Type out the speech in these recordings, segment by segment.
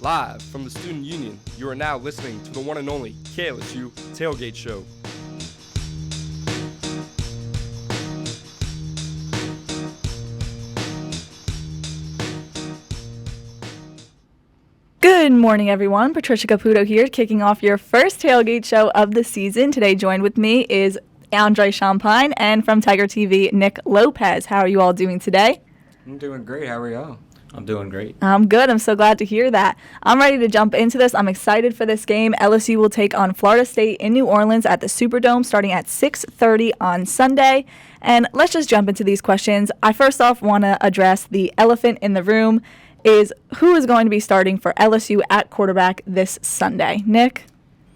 Live from the Student Union, you are now listening to the one and only KLSU Tailgate Show. Good morning, everyone. Patricia Caputo here, kicking off your first Tailgate Show of the season. Today, joined with me is Andre Champagne and from Tiger TV, Nick Lopez. How are you all doing today? I'm doing great. How are y'all? I'm doing great. I'm good. I'm so glad to hear that. I'm ready to jump into this. I'm excited for this game. LSU will take on Florida State in New Orleans at the Superdome starting at 6:30 on Sunday. And let's just jump into these questions. I first off want to address the elephant in the room is who is going to be starting for LSU at quarterback this Sunday. Nick?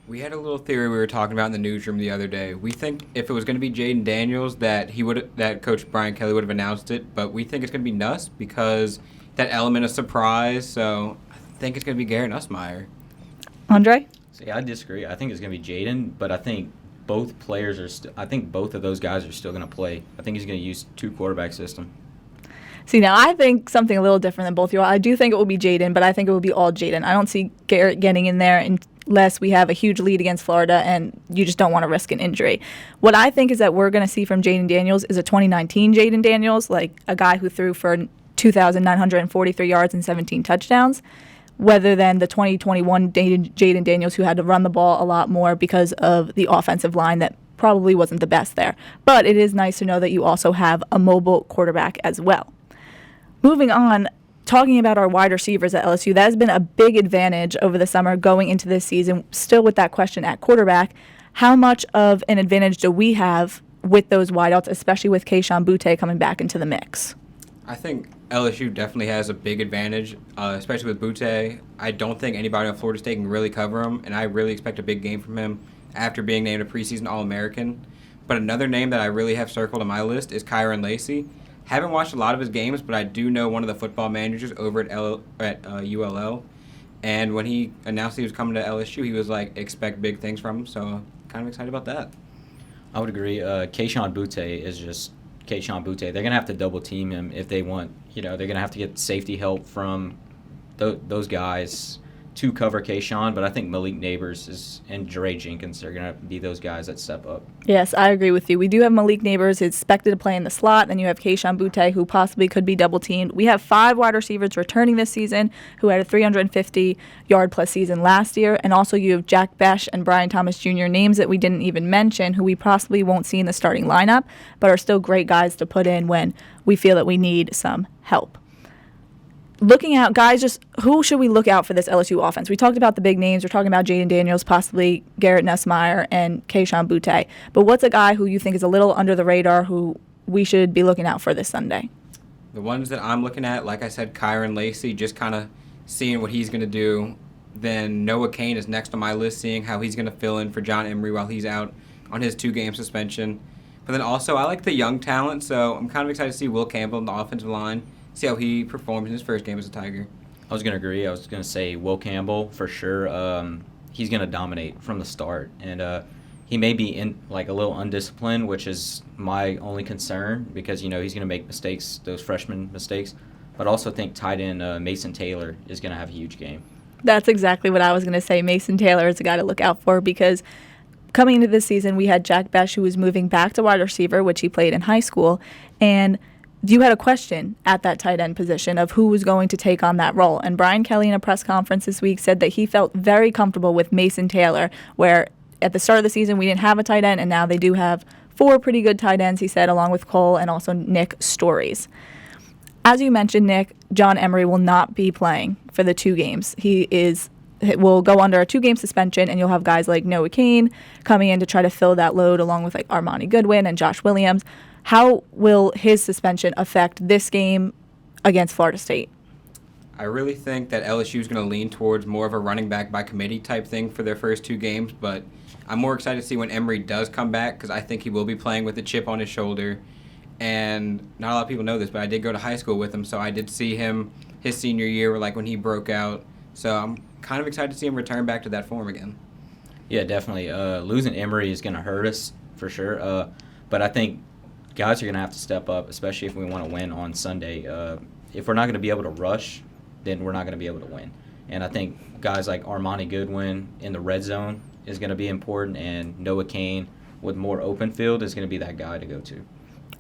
We had a little theory we were talking about in the newsroom the other day. We think if it was going to be Jaden Daniels that Coach Brian Kelly would have announced it, but we think it's going to be Nuss because that element of surprise. So I think it's going to be Garrett Nussmeier. Andre? See, I disagree. I think it's going to be Jaden, but I think both players are. I think both of those guys are still going to play. I think he's going to use two quarterback system. See, now I think something a little different than both of you. I do think it will be Jaden, but I think it will be all Jaden. I don't see Garrett getting in there unless we have a huge lead against Florida and you just don't want to risk an injury. What I think is that we're going to see from Jaden Daniels is a 2019 Jaden Daniels, like a guy who threw for 2,943 yards and 17 touchdowns, rather than the 2021 Jaden Daniels who had to run the ball a lot more because of the offensive line that probably wasn't the best there. But it is nice to know that you also have a mobile quarterback as well. Moving on, talking about our wide receivers at LSU, that has been a big advantage over the summer going into this season. Still with that question at quarterback, how much of an advantage do we have with those wideouts, especially with Kayshon Boutte coming back into the mix? I think LSU definitely has a big advantage, especially with Boutte. I don't think anybody on Florida State can really cover him, and I really expect a big game from him after being named a preseason All-American. But another name that I really have circled on my list is Kyron Lacy. Haven't watched a lot of his games, but I do know one of the football managers over at ULL. And when he announced he was coming to LSU, he was like, expect big things from him. So kind of excited about that. I would agree. Kayshon Boutte is just Kayshon Boutte. They're going to have to double team him if they want. They're going to have to get safety help from those guys to cover Kayshon, but I think Malik Neighbors and Dre Jenkins are going to be those guys that step up. Yes, I agree with you. We do have Malik Neighbors who's expected to play in the slot. Then you have Kayshon Boutte, who possibly could be double-teamed. We have 5 wide receivers returning this season who had a 350-yard-plus season last year. And also you have Jack Besh and Brian Thomas Jr., names that we didn't even mention, who we possibly won't see in the starting lineup, but are still great guys to put in when we feel that we need some help. Looking out, guys, just who should we look out for this LSU offense? We talked about the big names. We're talking about Jaden Daniels, possibly Garrett Nussmeier, and Kayshon Boutte. But what's a guy who you think is a little under the radar who we should be looking out for this Sunday? The ones that I'm looking at, like I said, Kyron Lacy, just kind of seeing what he's going to do. Then Noah Cain is next on my list, seeing how he's going to fill in for John Emery while he's out on his 2-game suspension. But then also, I like the young talent, so I'm kind of excited to see Will Campbell in the offensive line. See how he performed in his first game as a Tiger. I was going to agree. I was going to say Will Campbell for sure. He's going to dominate from the start, and he may be in like a little undisciplined, which is my only concern because he's going to make mistakes, those freshman mistakes. But I also think tight end Mason Taylor is going to have a huge game. That's exactly what I was going to say. Mason Taylor is a guy to look out for because coming into this season, we had Jack Besh, who was moving back to wide receiver, which he played in high school, and you had a question at that tight end position of who was going to take on that role. And Brian Kelly in a press conference this week said that he felt very comfortable with Mason Taylor, where at the start of the season we didn't have a tight end, and now they do have 4 pretty good tight ends, he said, along with Cole and also Nick Stories. As you mentioned, Nick, John Emery will not be playing for the 2 games. He will go under a 2-game suspension, and you'll have guys like Noah Cain coming in to try to fill that load along with like Armani Goodwin and Josh Williams. How will his suspension affect this game against Florida State? I really think that LSU is going to lean towards more of a running back by committee type thing for their first 2 games, but I'm more excited to see when Emery does come back because I think he will be playing with a chip on his shoulder. And not a lot of people know this, but I did go to high school with him, so I did see him his senior year, like when he broke out. So I'm kind of excited to see him return back to that form again. Yeah, definitely. Losing Emery is going to hurt us for sure. But I think guys are going to have to step up, especially if we want to win on Sunday. If we're not going to be able to rush, then we're not going to be able to win. And I think guys like Armani Goodwin in the red zone is going to be important, and Noah Kane with more open field is going to be that guy to go to.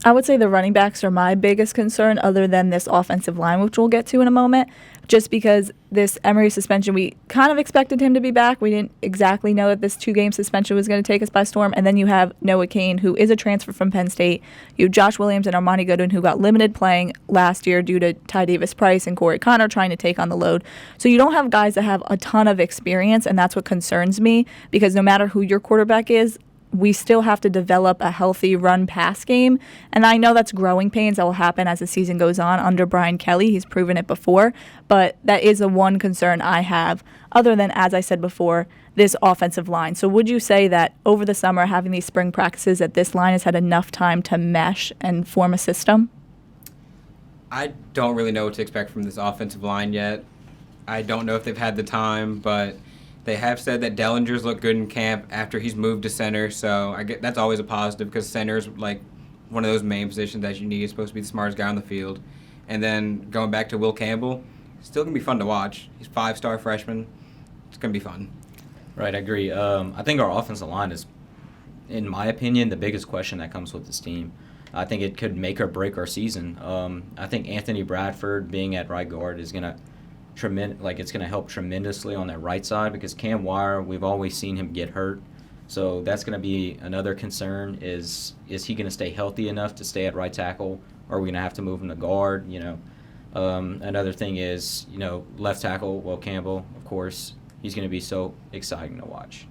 I would say the running backs are my biggest concern other than this offensive line, which we'll get to in a moment, just because this Emery suspension, we kind of expected him to be back. We didn't exactly know that this 2-game suspension was going to take us by storm. And then you have Noah Kane, who is a transfer from Penn State. You have Josh Williams and Armani Goodwin, who got limited playing last year due to Ty Davis-Price and Corey Connor trying to take on the load. So you don't have guys that have a ton of experience, and that's what concerns me, because no matter who your quarterback is, we still have to develop a healthy run-pass game. And I know that's growing pains that will happen as the season goes on under Brian Kelly. He's proven it before. But that is the one concern I have, other than, as I said before, this offensive line. So would you say that over the summer, having these spring practices, that this line has had enough time to mesh and form a system? I don't really know what to expect from this offensive line yet. I don't know if they've had the time, but they have said that Dellinger's looked good in camp after he's moved to center, so that's always a positive because center's like one of those main positions that you need. It's supposed to be the smartest guy on the field. And then going back to Will Campbell, still going to be fun to watch. He's a 5-star freshman. It's going to be fun. Right, I agree. I think our offensive line is, in my opinion, the biggest question that comes with this team. I think it could make or break our season. I think Anthony Bradford being at right guard is going to it's going to help tremendously on that right side, because Cam Wire, we've always seen him get hurt. So that's going to be another concern. Is he going to stay healthy enough to stay at right tackle, or are we going to have to move him to guard? Another thing is, left tackle, Will Campbell, of course, he's going to be so exciting to watch.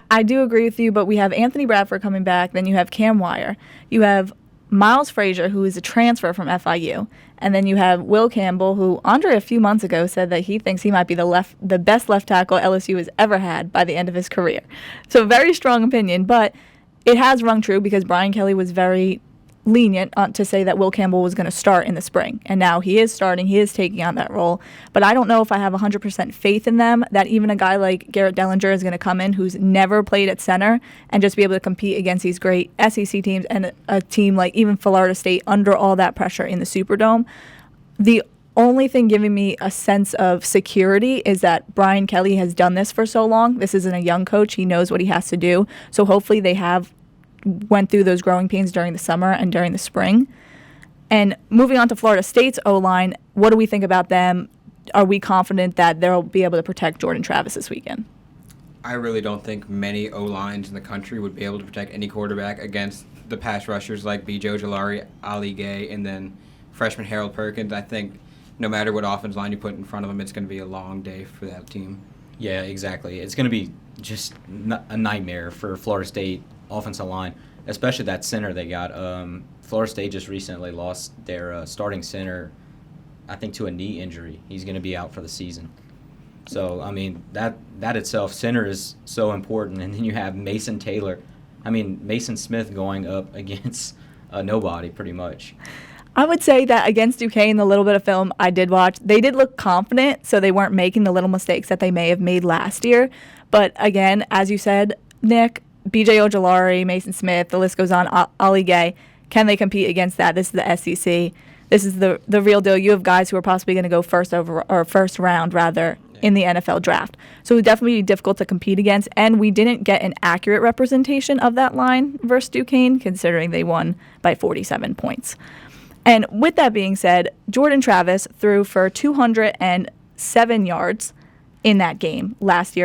I do agree with you, but we have Anthony Bradford coming back. Then you have Cam Wire. You have Miles Frazier, who is a transfer from FIU. And then you have Will Campbell, who Andre a few months ago said that he thinks he might be the best left tackle LSU has ever had by the end of his career. So very strong opinion, but it has rung true because Brian Kelly was very lenient to say that Will Campbell was going to start in the spring. And now he is starting. He is taking on that role. But I don't know if I have 100% faith in them, that even a guy like Garrett Dellinger is going to come in who's never played at center and just be able to compete against these great SEC teams and a team like even Florida State under all that pressure in the Superdome. The only thing giving me a sense of security is that Brian Kelly has done this for so long. This isn't a young coach. He knows what he has to do. So hopefully they went through those growing pains during the summer and during the spring. And moving on to Florida State's O-line, what do we think about them? Are we confident that they'll be able to protect Jordan Travis this weekend? I really don't think many O-lines in the country would be able to protect any quarterback against the pass rushers like B.J. Ojolari, Ali Gay, and then freshman Harold Perkins. I think no matter what offense line you put in front of them, it's going to be a long day for that team. Yeah, exactly. It's going to be just a nightmare for Florida State offensive line, especially that center they got. Florida State just recently lost their starting center, I think, to a knee injury. He's going to be out for the season. So, I mean, that itself, center is so important. And then you have Mason Smith going up against nobody pretty much. I would say that against Duquesne, the little bit of film I did watch, they did look confident, so they weren't making the little mistakes that they may have made last year. But again, as you said, Nick, B.J. Ojolari, Mason Smith, the list goes on, Ali Gay, can they compete against that? This is the SEC. This is the real deal. You have guys who are possibly going to go first round in the NFL draft. So it would definitely be difficult to compete against, and we didn't get an accurate representation of that line versus Duquesne, considering they won by 47 points. And with that being said, Jordan Travis threw for 207 yards in that game last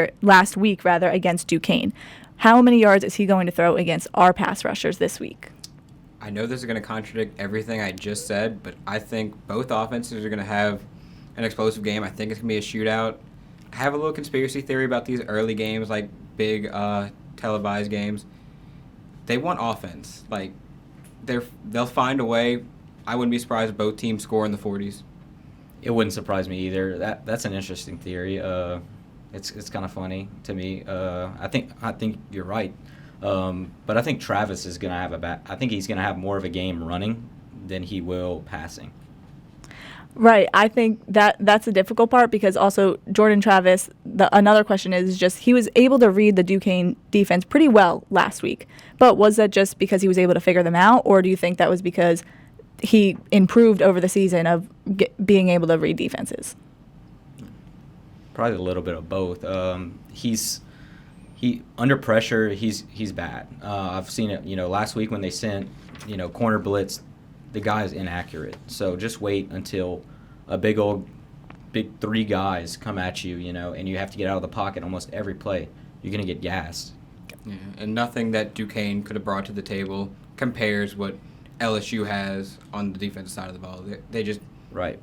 week against Duquesne. How many yards is he going to throw against our pass rushers this week? I know this is going to contradict everything I just said, but I think both offenses are going to have an explosive game. I think it's going to be a shootout. I have a little conspiracy theory about these early games, like big televised games. They want offense. Like, they'll find a way. I wouldn't be surprised if both teams score in the 40s. It wouldn't surprise me either. That's an interesting theory. It's kind of funny to me. I think you're right. But I think Travis is going to have I think he's going to have more of a game running than he will passing. Right. I think that's the difficult part because also Jordan Travis, another question is just he was able to read the Duquesne defense pretty well last week. But was that just because he was able to figure them out, or do you think that was because he improved over the season of being able to read defenses? Probably a little bit of both. He under pressure, he's bad. I've seen it. Last week when they sent corner blitz, the guy is inaccurate. So just wait until a big three guys come at you, and you have to get out of the pocket almost every play. You're gonna get gassed. Yeah, and nothing that Duquesne could have brought to the table compares what LSU has on the defensive side of the ball. They just Right.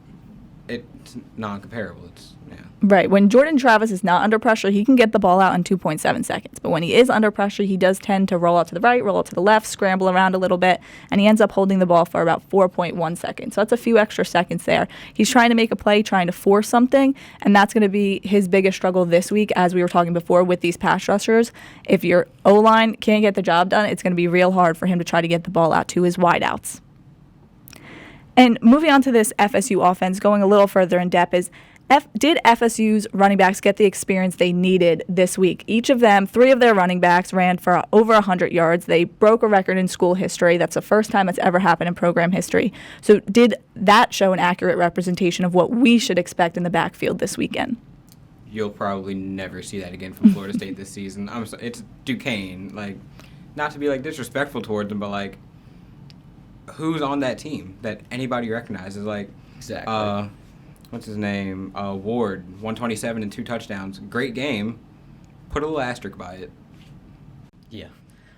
It's non-comparable. Right. When Jordan Travis is not under pressure, he can get the ball out in 2.7 seconds. But when he is under pressure, he does tend to roll out to the right, roll out to the left, scramble around a little bit, and he ends up holding the ball for about 4.1 seconds. So that's a few extra seconds there. He's trying to make a play, trying to force something, and that's going to be his biggest struggle this week, as we were talking before with these pass rushers. If your O-line can't get the job done, it's going to be real hard for him to try to get the ball out to his wideouts. And moving on to this FSU offense, going a little further in depth, is did FSU's running backs get the experience they needed this week? Each of them, 3 of their running backs ran for over 100 yards. They broke a record in school history. That's the first time that's ever happened in program history. So did that show an accurate representation of what we should expect in the backfield this weekend? You'll probably never see that again from Florida State this season. It's Duquesne. Not to be disrespectful towards them, but who's on that team that anybody recognizes? Exactly. What's his name? Ward, 127 and 2 touchdowns. Great game. Put a little asterisk by it. Yeah.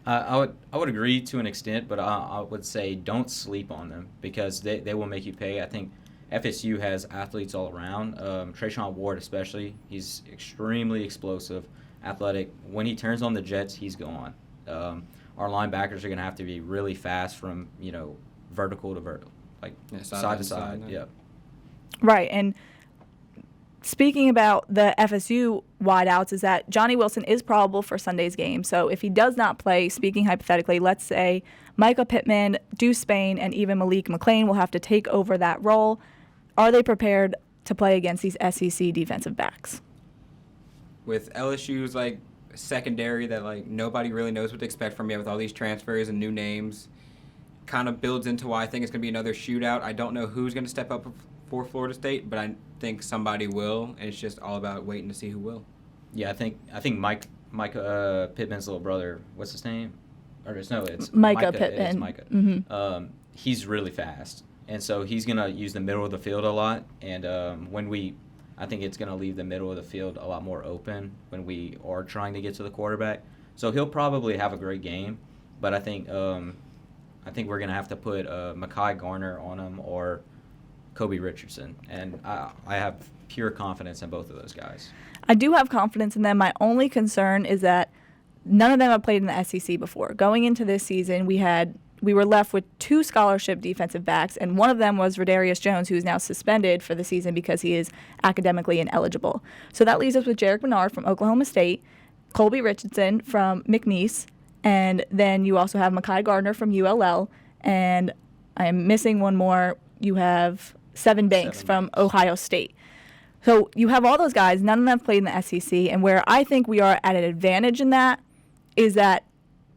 I would agree to an extent, but I would say don't sleep on them because they will make you pay. I think FSU has athletes all around. Trayshawn Ward especially. He's extremely explosive, athletic. When he turns on the jets, he's gone. Our linebackers are going to have to be really fast from, vertical to vertical, side to side. Yeah. Right, and speaking about the FSU wideouts is that Johnny Wilson is probable for Sunday's game. So if he does not play, speaking hypothetically, let's say Micah Pittman, Deuce Spain, and even Malik McLean will have to take over that role. Are they prepared to play against these SEC defensive backs? With LSU's secondary that nobody really knows what to expect from yet with all these transfers and new names, kind of builds into why I think it's going to be another shootout. I don't know who's going to step up for Florida State, but I think somebody will, and it's just all about waiting to see who will. Yeah, I think Mike Pittman's little brother, what's his name? It's Micah Pittman. It's Micah. Mm-hmm. He's really fast, and so he's going to use the middle of the field a lot, and I think it's going to leave the middle of the field a lot more open when we are trying to get to the quarterback. So he'll probably have a great game, but I think we're going to have to put Mekhi Garner on him or Kobe Richardson, and I have pure confidence in both of those guys. I do have confidence in them. My only concern is that none of them have played in the SEC before. Going into this season, we were left with 2 scholarship defensive backs, and one of them was Rodarius Jones, who is now suspended for the season because he is academically ineligible. So that leaves us with Jarek Bernard from Oklahoma State, Colby Richardson from McNeese, and then you also have Mekhi Gardner from ULL, and I am missing one more. You have Seven Banks from Ohio State. So you have all those guys. None of them have played in the SEC, and where I think we are at an advantage in that is that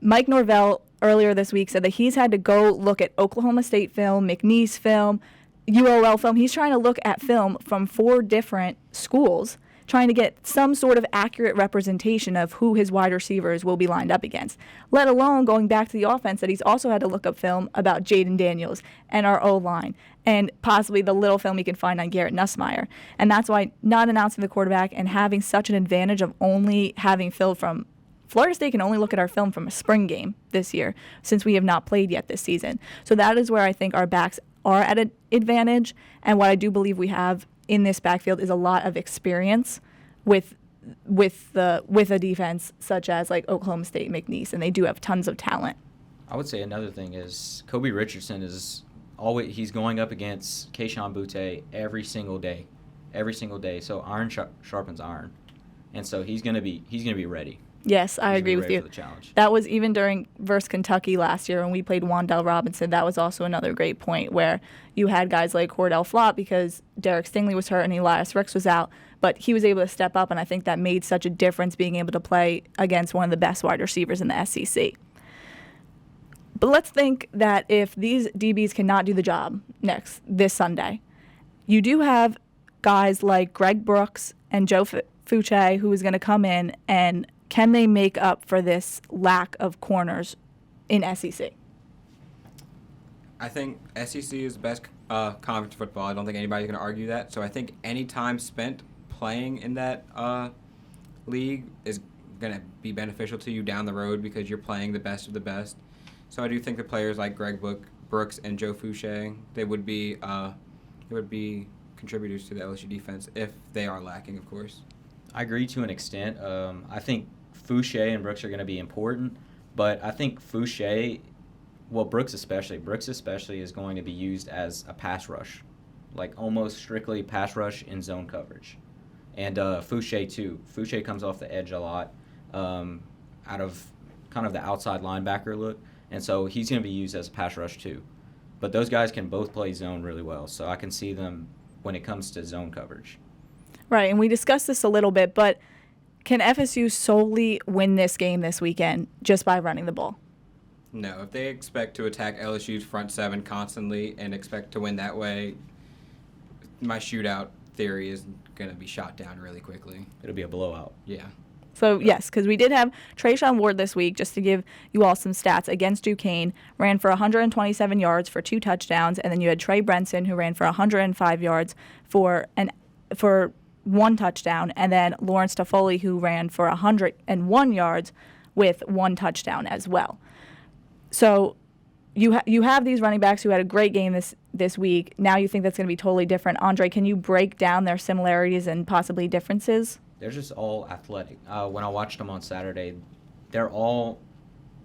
Mike Norvell earlier this week said that he's had to go look at Oklahoma State film, McNeese film, UOL film. He's trying to look at film from 4 different schools, trying to get some sort of accurate representation of who his wide receivers will be lined up against, let alone going back to the offense that he's also had to look up film about Jaden Daniels and our O-line and possibly the little film he can find on Garrett Nussmeier. And that's why not announcing the quarterback and having such an advantage of only having film from Florida State can only look at our film from a spring game this year since we have not played yet this season. So that is where I think our backs are at an advantage, and what I do believe we have in this backfield is a lot of experience with a defense such as Oklahoma State, McNeese, and they do have tons of talent. I would say another thing is Kobe Richardson he's going up against Keyshawn Butte every single day. So iron sharpens iron, and so he's gonna be ready. Yes, I He's agree gonna with be you. ready for the challenge. That was even during versus Kentucky last year when we played Wandell Robinson. That was also another great point where you had guys like Cordell Flott because Derek Stingley was hurt and Elias Ricks was out, but he was able to step up, and I think that made such a difference being able to play against one of the best wide receivers in the SEC. But let's think that if these DBs cannot do the job this Sunday, you do have guys like Greg Brooks and Joe Fuche who is going to come in, and can they make up for this lack of corners in SEC? I think SEC is the best conference football. I don't think anybody's going to argue that. So I think any time spent playing in that league is going to be beneficial to you down the road because you're playing the best of the best. So I do think the players like Greg Brooks and Joe Fuche, they would be contributors to the LSU defense if they are lacking, of course. I agree to an extent. I think Fouché and Brooks are going to be important, but I think Fouché, well, Brooks especially is going to be used as a pass rush, like almost strictly pass rush in zone coverage. And Fouché too. Fouché comes off the edge a lot out of kind of the outside linebacker look, and so he's going to be used as a pass rush too. But those guys can both play zone really well, so I can see them when it comes to zone coverage. Right, and we discussed this a little bit, but can FSU solely win this game this weekend just by running the ball? No, if they expect to attack LSU's front seven constantly and expect to win that way, my shootout theory is going to be shot down really quickly. It'll be a blowout. Yeah. So, yes, because we did have Trayshawn Ward this week, just to give you all some stats, against Duquesne, ran for 127 yards for 2 touchdowns, and then you had Trey Brenson, who ran for 105 yards for 1 touchdown, and then Lawrence Toffoli, who ran for 101 yards with 1 touchdown as well. So you have these running backs who had a great game this week. Now you think that's going to be totally different. Andre, can you break down their similarities and possibly differences? They're just all athletic. When I watched them on Saturday, they're all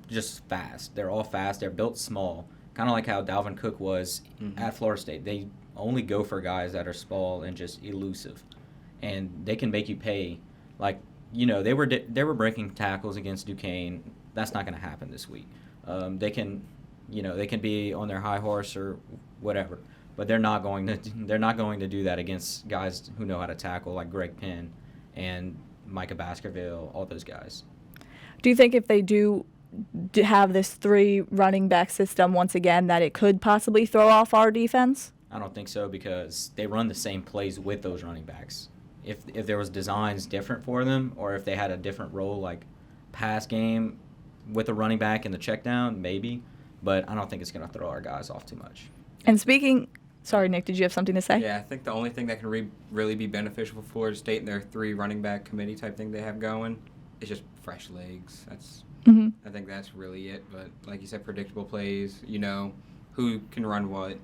just fast. They're all fast. They're built small, kind of like how Dalvin Cook was at Florida State. They only go for guys that are small and just elusive, and they can make you pay. Like, you know, they were breaking tackles against Duquesne. That's not going to happen this week. They can be on their high horse or whatever, but they're not going to do that against guys who know how to tackle, like Greg Penn and Micah Baskerville, all those guys. Do you think if they do have this 3 running back system once again that it could possibly throw off our defense? I don't think so because they run the same plays with those running backs. If there was designs different for them, or if they had a different role like pass game with a running back in the check down, maybe. But I don't think it's going to throw our guys off too much. And sorry, Nick, did you have something to say? Yeah, I think the only thing that can really be beneficial for Florida State and their 3 running back committee type thing they have going is just fresh legs. I think that's really it. But like you said, predictable plays, you know, who can run what,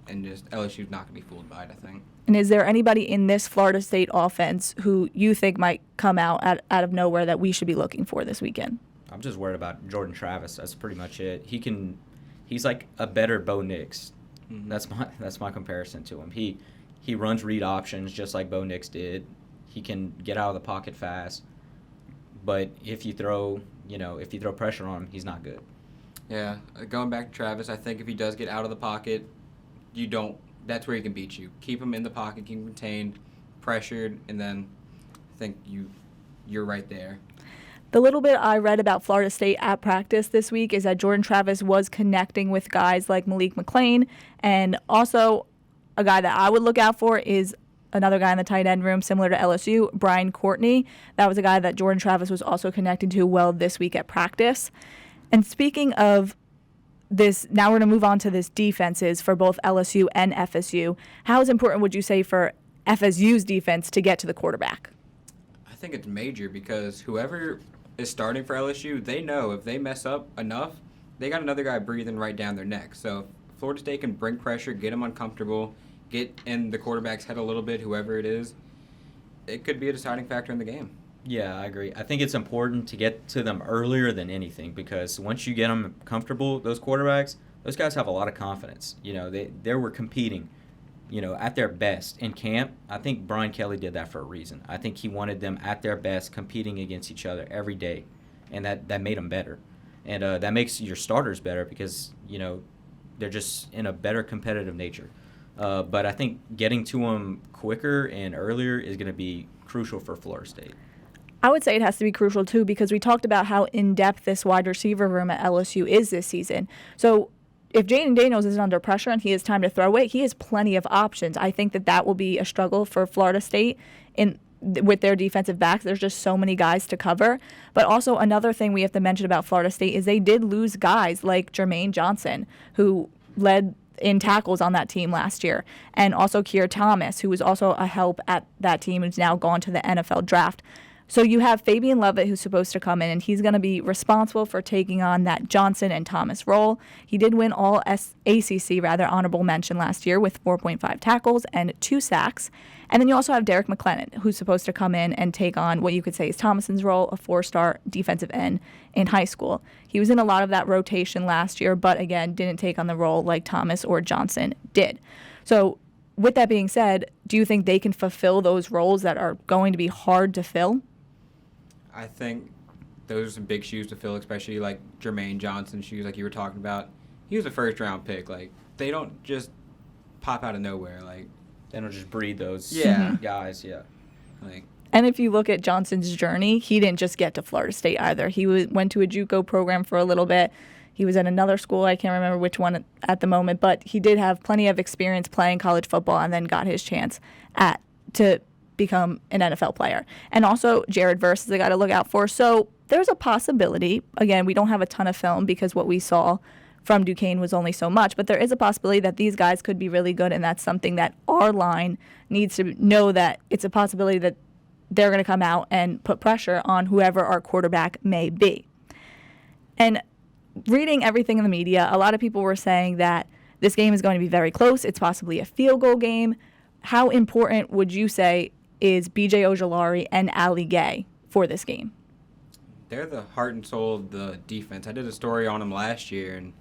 and just LSU's not going to be fooled by it, I think. And is there anybody in this Florida State offense who you think might come out of nowhere that we should be looking for this weekend? I'm just worried about Jordan Travis. That's pretty much it. He's like a better Bo Nix. That's my comparison to him. He runs read options just like Bo Nix did. He can get out of the pocket fast. But if you throw pressure on him, he's not good. Yeah, going back to Travis, I think if he does get out of the pocket, that's where he can beat you. Keep him in the pocket, keep him contained, pressured, and then I think you're right there. The little bit I read about Florida State at practice this week is that Jordan Travis was connecting with guys like Malik McClain, and also a guy that I would look out for is another guy in the tight end room similar to LSU, Brian Courtney. That was a guy that Jordan Travis was also connecting to well this week at practice. And speaking of this, now we're going to move on to this defenses for both LSU and FSU. How important would you say for FSU's defense to get to the quarterback? I think it's major because whoever is starting for LSU, they know if they mess up enough, they got another guy breathing right down their neck. So if Florida State can bring pressure, get them uncomfortable, get in the quarterback's head a little bit, whoever it is, it could be a deciding factor in the game. Yeah, I agree. I think it's important to get to them earlier than anything because once you get them comfortable, those quarterbacks, those guys have a lot of confidence. You know, they were competing, you know, at their best in camp. I think Brian Kelly did that for a reason. I think he wanted them at their best, competing against each other every day. and that made them better. And that makes your starters better because, they're just in a better competitive nature. But I think getting to them quicker and earlier is going to be crucial for Florida State. I would say it has to be crucial, too, because we talked about how in-depth this wide receiver room at LSU is this season. So if Jaden Daniels isn't under pressure and he has time to throw it, he has plenty of options. I think that will be a struggle for Florida State with their defensive backs. There's just so many guys to cover. But also another thing we have to mention about Florida State is they did lose guys like Jermaine Johnson, who led in tackles on that team last year, and also Keir Thomas, who was also a help at that team, who's now gone to the NFL draft. So you have Fabian Lovett, who's supposed to come in, and he's going to be responsible for taking on that Johnson and Thomas role. He did win all ACC, honorable mention last year with 4.5 tackles and 2 sacks. And then you also have Derek McLennan, who's supposed to come in and take on what you could say is Thomason's role, a 4-star defensive end in high school. He was in a lot of that rotation last year, but again, didn't take on the role like Thomas or Johnson did. So with that being said, do you think they can fulfill those roles that are going to be hard to fill? I think those are some big shoes to fill, especially like Jermaine Johnson's shoes, like you were talking about. He was a first-round pick. Like, they don't just pop out of nowhere. Like, They don't just breed those Yeah. guys, yeah. like And if you look at Johnson's journey, he didn't just get to Florida State either. He went to a JUCO program for a little bit. He was at another school. I can't remember which one at the moment, but he did have plenty of experience playing college football and then got his chance to become an NFL player. And also, Jared Verse is a guy to look out for. So there's a possibility. Again, we don't have a ton of film because what we saw from Duquesne was only so much, but there is a possibility that these guys could be really good, and that's something that our line needs to know, that it's a possibility that they're going to come out and put pressure on whoever our quarterback may be. And reading everything in the media, a lot of people were saying that this game is going to be very close. It's possibly a field goal game. How important would you say is B.J. Ojolari and Ali Gay for this game? they're the heart and soul of the defense. I did a story on them last year, and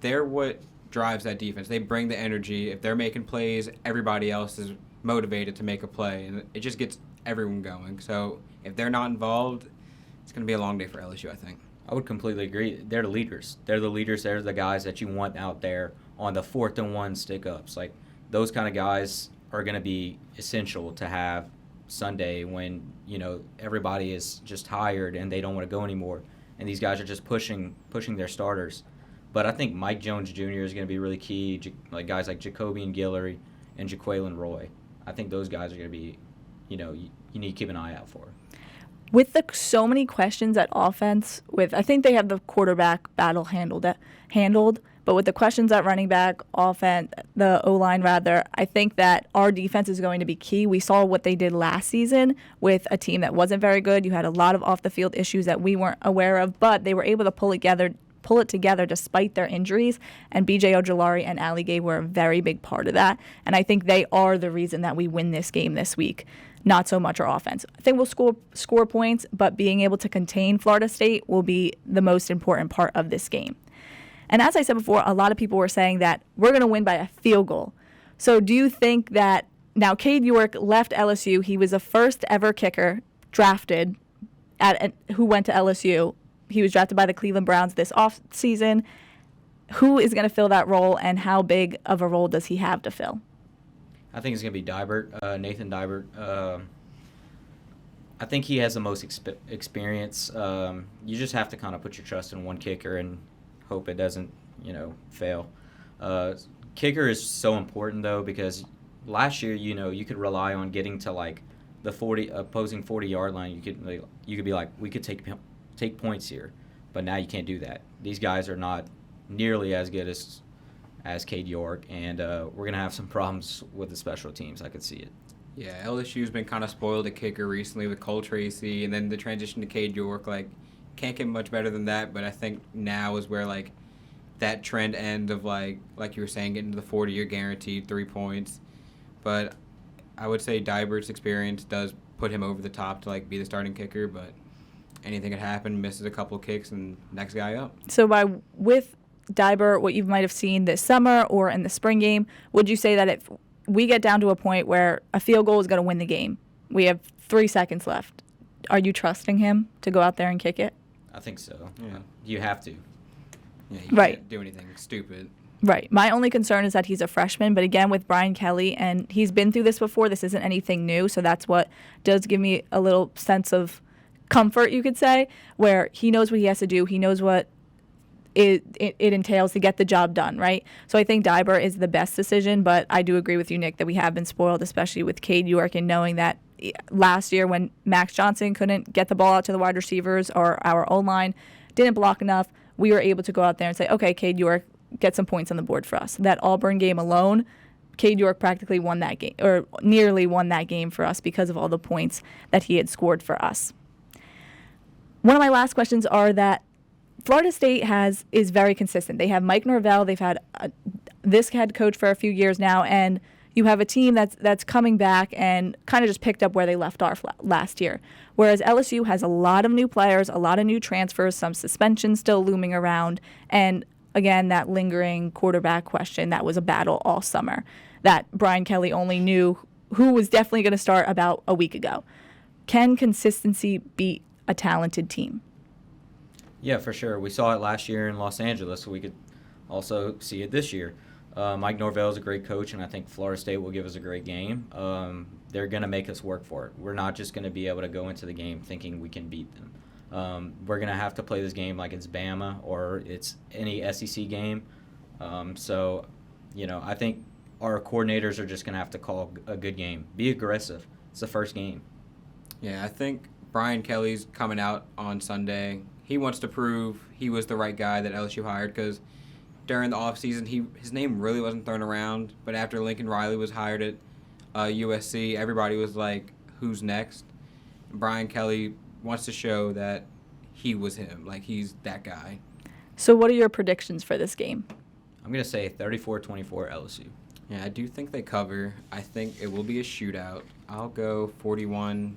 they're what drives that defense. They bring the energy. If they're making plays, everybody else is motivated to make a play, and it just gets everyone going. So if they're not involved, it's going to be a long day for LSU, I think. I would completely agree. They're the leaders. They're the leaders. They're the guys that you want out there on the 4th and 1 stick-ups. Like, those kind of guys are going to be essential to have Sunday when, you know, everybody is just tired and they don't want to go anymore. And these guys are just pushing their starters. But I think Mike Jones Jr. is going to be really key, like guys like Jacobian Guillory and Jaquelin Roy. I think those guys are going to be, you know, you need to keep an eye out for. With so many questions at offense, I think they have the quarterback battle handled, but with the questions at running back, offense, the O-line rather, I think that our defense is going to be key. We saw what they did last season with a team that wasn't very good. You had a lot of off-the-field issues that we weren't aware of, but they were able to pull it together despite their injuries, and B.J. Ojolari and Ali Gay were a very big part of that, and I think they are the reason that we win this game this week, not so much our offense. I think we'll score points, but being able to contain Florida State will be the most important part of this game. And as I said before, a lot of people were saying that we're going to win by a field goal. So do you think that now Cade York left LSU, he was the first ever kicker drafted who went to LSU. He was drafted by the Cleveland Browns this offseason. Who is going to fill that role, and how big of a role does he have to fill? I think it's going to be Dibert, Nathan Dibert. I think he has the most experience. You just have to kind of put your trust in one kicker and hope it doesn't, fail. Kicker is so important, though, because last year, you could rely on getting to, like, the opposing 40-yard line. You could be like, we could take points here, but now you can't do that. These guys are not nearly as good as Cade York, and we're going to have some problems with the special teams. I could see it. Yeah, LSU's been kind of spoiled at kicker recently with Cole Tracy, and then the transition to Cade York. Like, can't get much better than that, but I think now is where, like, that trend ends of, like you were saying, getting to the 40-year guaranteed 3 points. But I would say Dibert's experience does put him over the top to, like, be the starting kicker, but anything could happen, misses a couple kicks, and next guy up. So with Dibert, what you might have seen this summer or in the spring game, would you say that if we get down to a point where a field goal is going to win the game, we have 3 seconds left, are you trusting him to go out there and kick it? I think so. Yeah. You have to. Yeah, you Right. can't do anything stupid. Right. My only concern is that he's a freshman, but again, with Brian Kelly, and he's been through this before, this isn't anything new, so that's what does give me a little sense of comfort, you could say, where he knows what he has to do. He knows what it entails to get the job done, right? So I think Diber is the best decision, but I do agree with you, Nick, that we have been spoiled, especially with Cade York, and knowing that last year when Max Johnson couldn't get the ball out to the wide receivers or our O-line didn't block enough, we were able to go out there and say, okay, Cade York, get some points on the board for us. That Auburn game alone, Cade York practically won that game, or nearly won that game for us because of all the points that he had scored for us. One of my last questions are that Florida State is very consistent. They have Mike Norvell. They've had this head coach for a few years now, and you have a team that's coming back and kind of just picked up where they left off last year. Whereas LSU has a lot of new players, a lot of new transfers, some suspensions still looming around, and again, that lingering quarterback question that was a battle all summer that Brian Kelly only knew who was definitely going to start about a week ago. Can consistency beat a talented team? Yeah, for sure. We saw it last year in Los Angeles, so we could also see it this year. Mike Norvell is a great coach, and I think Florida State will give us a great game. They're going to make us work for it. We're not just going to be able to go into the game thinking we can beat them. We're going to have to play this game like it's Bama or it's any SEC game. So, I think our coordinators are just going to have to call a good game. Be aggressive. It's the first game. Yeah, I think Brian Kelly's coming out on Sunday. He wants to prove he was the right guy that LSU hired because during the offseason, his name really wasn't thrown around. But after Lincoln Riley was hired at USC, everybody was like, who's next? Brian Kelly wants to show that he was him, like he's that guy. So what are your predictions for this game? I'm going to say 34-24 LSU. Yeah, I do think they cover. I think it will be a shootout. I'll go 41-35.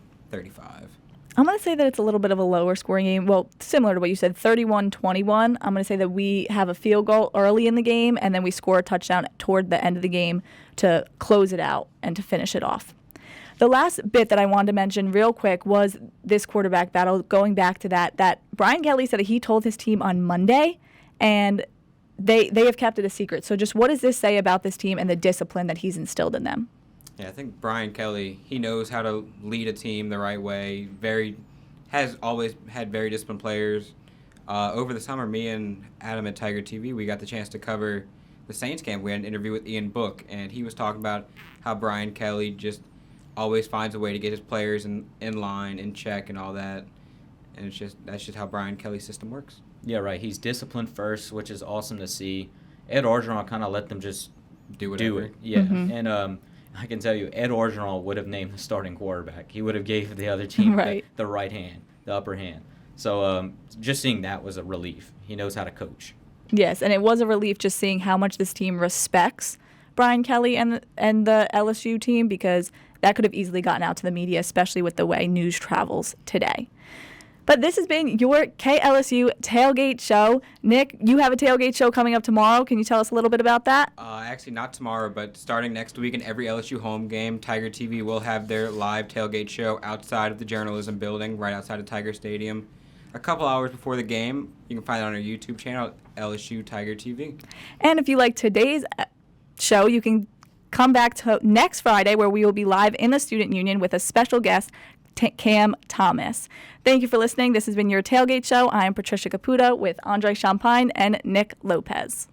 I'm going to say that it's a little bit of a lower scoring game. Well, similar to what you said, 31-21. I'm going to say that we have a field goal early in the game, and then we score a touchdown toward the end of the game to close it out and to finish it off. The last bit that I wanted to mention real quick was this quarterback battle, going back to that Brian Kelly said that he told his team on Monday, and they have kept it a secret. So just what does this say about this team and the discipline that he's instilled in them? Yeah, I think Brian Kelly, he knows how to lead a team the right way. Has always had very disciplined players. Over the summer, me and Adam at Tiger TV, we got the chance to cover the Saints camp. We had an interview with Ian Book, and he was talking about how Brian Kelly just always finds a way to get his players in line, in check, and all that. And that's just how Brian Kelly's system works. Yeah, right. He's disciplined first, which is awesome to see. Ed Orgeron kind of let them just Do whatever. do it. Yeah, and I can tell you, Ed Orgeron would have named the starting quarterback. He would have gave the other team Right. the right hand, the upper hand. So just seeing that was a relief. He knows how to coach. Yes, and it was a relief just seeing how much this team respects Brian Kelly and the LSU team, because that could have easily gotten out to the media, especially with the way news travels today. But this has been your KLSU Tailgate Show. Nick, you have a tailgate show coming up tomorrow. Can you tell us a little bit about that? Actually, not tomorrow, but starting next week in every LSU home game, Tiger TV will have their live tailgate show outside of the journalism building, right outside of Tiger Stadium. A couple hours before the game, you can find it on our YouTube channel, LSU-Tiger TV. And if you like today's show, you can come back to next Friday, where we will be live in the Student Union with a special guest, Cam Thomas. Thank you for listening. This has been your Tailgate Show. I am Patricia Caputo with Andre Champagne and Nick Lopez.